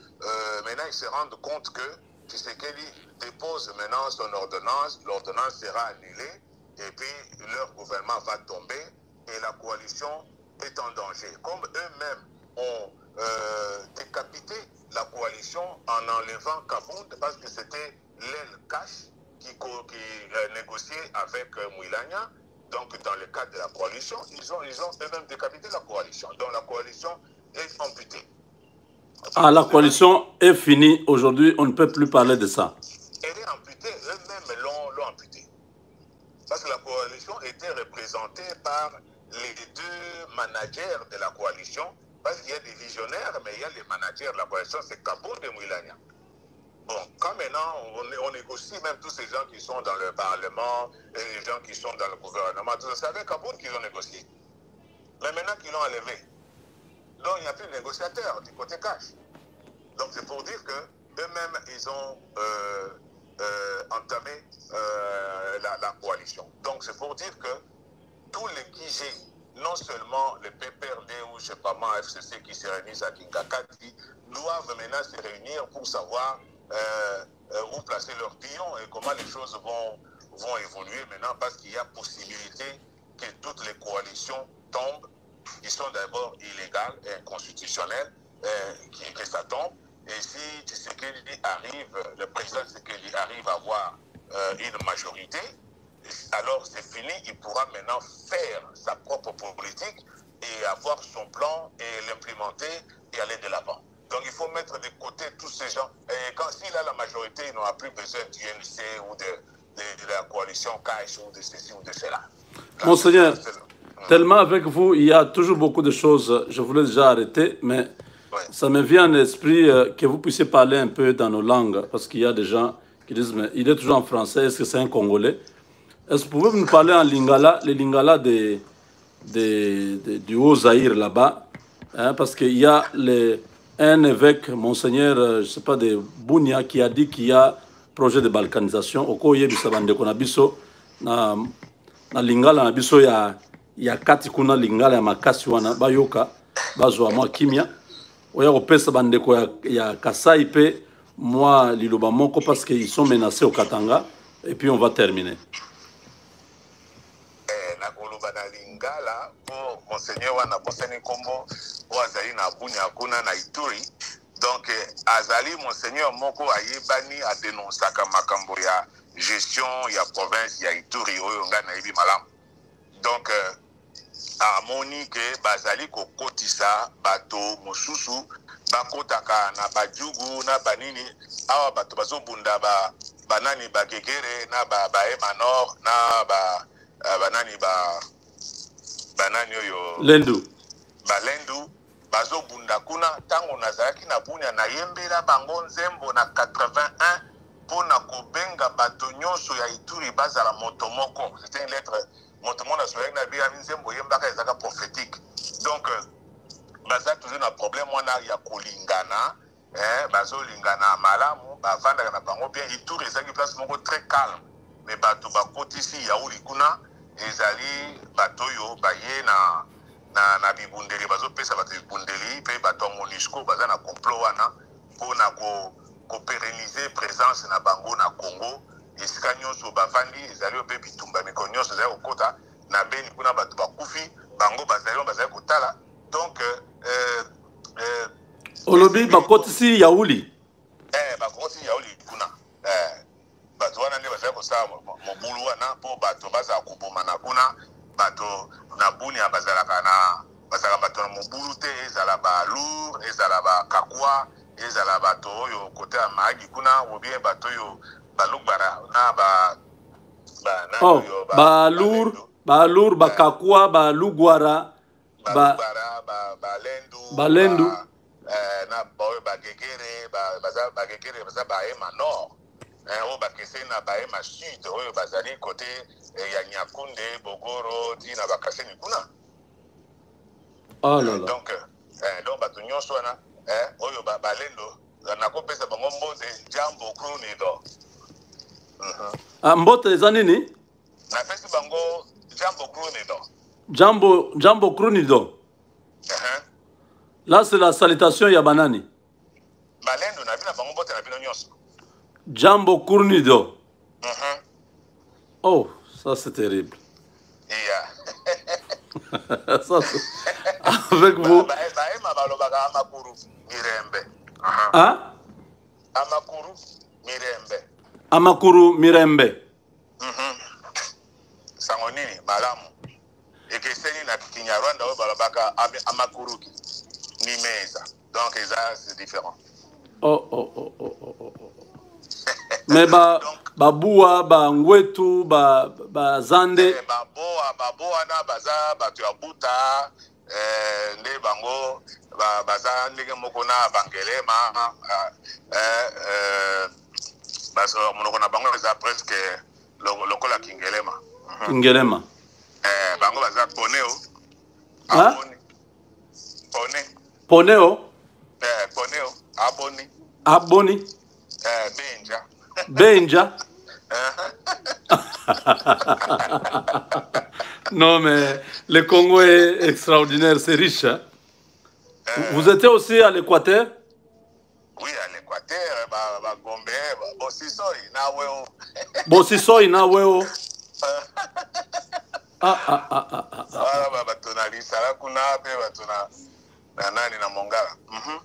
maintenant ils se rendent compte que Tshisekedi dépose maintenant son ordonnance, l'ordonnance sera annulée, et puis leur gouvernement va tomber, et la coalition est en danger. Comme eux-mêmes ont décapité la coalition en enlevant Kabound, parce que c'était l'aile cache qui négociait avec Mouilania. Donc, dans le cadre de la coalition, ils ont eux-mêmes décapité la coalition. Donc, la coalition est amputée. Ah, la coalition est finie. Aujourd'hui, on ne peut plus parler de ça. Elle est amputée. Eux-mêmes l'ont amputée. Parce que la coalition était représentée par les deux managers de la coalition. Parce qu'il y a des visionnaires, mais il y a les managers de la coalition, c'est Kabound et Mouilania. Bon, quand maintenant on négocie même tous ces gens qui sont dans le Parlement et les gens qui sont dans le gouvernement, tout ça, c'est avec Kabound qu'ils ont négocié. Mais maintenant qu'ils l'ont enlevé, donc il n'y a plus de négociateurs du côté cash. Donc c'est pour dire qu'eux-mêmes, ils ont entamé la coalition. Donc c'est pour dire que tous les QG, non seulement les PPRD ou je ne sais pas moi, FCC qui se réunissent à Kingakati, doivent maintenant se réunir pour savoir où placer leurs pions et comment les choses vont évoluer maintenant, parce qu'il y a possibilité que toutes les coalitions tombent, qui sont d'abord illégales et inconstitutionnelles, que ça tombe. Et si Tshisekedi arrive, le président Tshisekedi arrive à avoir une majorité, alors c'est fini, il pourra maintenant faire sa propre politique et avoir son plan et l'implémenter et aller de l'avant. Donc il faut mettre de côté tous ces gens. Et quand s'il a la majorité, il n'aura plus besoin du NC ou de la coalition CAIS ou de ceci ou de cela. Monseigneur, tellement avec vous, il y a toujours beaucoup de choses. Je voulais déjà arrêter, mais ça me vient à l'esprit que vous puissiez parler un peu dans nos langues, parce qu'il y a des gens qui disent, mais il est toujours en français, est-ce que c'est un Congolais? Est-ce que vous pouvez nous parler en lingala, les lingala du Haut-Zaïre là-bas, hein, parce qu'il y a un évêque, Monseigneur, je ne sais pas, de Bunia, qui a dit qu'il y a projet de balkanisation. Oko yebisa bandeko na biso na lingala na biso ya kati kuna lingala ya makasi wana bayoka bazwa mwa kimia. Oya kopesa bandeko ya Kasai pe moi liloba moko parce qu'ils sont menacés au Katanga et puis on va terminer. Lingala pour Monseigneur wana boseni kombo wazali na Bunia kuna na Ituri. Donc azali Monseigneur moko ayebani a dénoncaka makambo ya gestion ya province ya Ituri oyo nga na yebi malamu. Donc amoni ke bazali kokotisa bato mosusu bakotaka na bajugu na banini awa bato bazobunda banani bagegere na baema nord na banani banani oyo Lendu balendu bazobunda kuna tango nazalaki na Bunia na yembela bango nzembo na 81 ka bato nyonso ya Ituri bazala motomoko. C'était une lettre motomo na soyek na biya nzembo yembaka ezaka prophétique. Donc baza toujours na problème wana ya kolingana, bazo lingana malamu, bavanda na bango bien. Ituri ezaki place moko très calme. Mais bato bakotisi yauli kuna ezali bato yo baye na bibundeli bazo pesa bato bibundeli pe bato MONUSCO baza na complot wana pona ko pérenniser présence na bango na Congo. Esika nyonso bavandi ezali ope bitumba miko nyonso ezali okota na beni kuna bato bakufi bango bazali kotala. Donc olobi bakotisi yauli bakotisi yauli kuna bato wana nde bazali kosala mobulu wana mpo bato bazala koboma na kuna bato na bunia bazalaka bato na mobulu te ezala balour ezala bakakwa ezala bato oyo kote ya maagi kuna obie bato oyo balugbara na balour bakakwa balugwara balendu na boyo bagegere baza baema nord oyo bakeseni na baema sud oyo bazali kote ya Nyakunde Bogoro tina bakaseni kuna. Donc bato nyonso wana oyo balendo nakopesa bango mbote Jambo Krunido. Mbote eza nini? Napesi bango Jambo Krunido. Jambo Krunido. Là c'est la salutation ya banani. Balendo na bina bango mbote na bino nyonso. Jambo Krunido. Oh, ça c'est terrible. Yeah. Ça, avec vous. Amakuru Mirembe. Amakuru Mirembe. Amakuru Mirembe. Sangonini malamu. Ekeseni na Kinyarwanda o balobaka Amakuru ni meza. Donc c'est différent. Oh. Mais babua ngwetu zande baboa na baza batu ya buta nde bango baza ndenge moko na bangelema baso monoko na bango eza presque lokola kingelema bango baza poneo aboni Benja. Non mais le Congo est extraordinaire, c'est riche. Hein? Vous étiez aussi à l'Équateur? Oui, à l'Équateur, Gombe, Bosisoi na weo.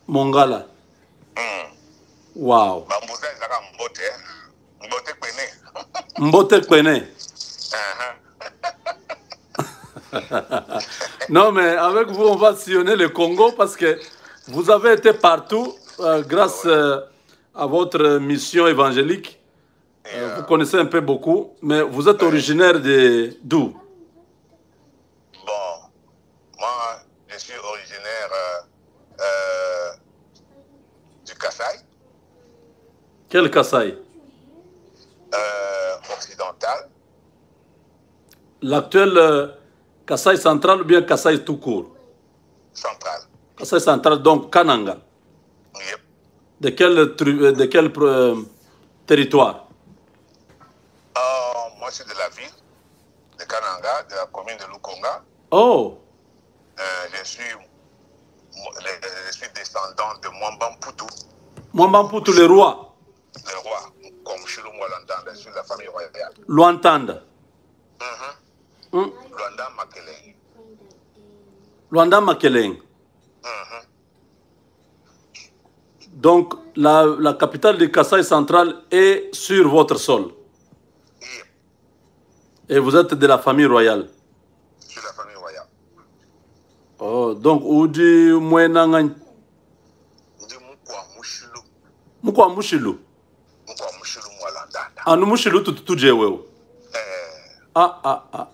Mongala. Wow. Mbote Kwene. Non, mais avec vous, on va sillonner le Congo parce que vous avez été partout grâce à votre mission évangélique. Vous connaissez un peu beaucoup, mais vous êtes originaire d'où? Bon, moi, je suis originaire du Kasaï. Quel Kasaï? Occidental. L'actuel Kasaï central ou bien Kasaï tout court? Central. Kasaï central, donc Kananga. Yep. De quel territoire? Moi, je suis de la ville de Kananga, de la commune de Lukonga. Oh. Je suis descendant de Mwambamputu. Mwambamputu, le roi. Le roi, comme Chilou Mwalanda, je suis de la famille royale. Luantanda. Luanda Makeleng. Luanda Makeleng. Donc, la capitale du Kasaï central est sur votre sol. Et vous êtes de la famille royale. Je suis de la famille royale. Oh, donc, où dit Mouenangan? Mukwa Mushilu. Mukwa Mushilu Mwalanda. Ah, nous Mushilu tout jewew. Ah.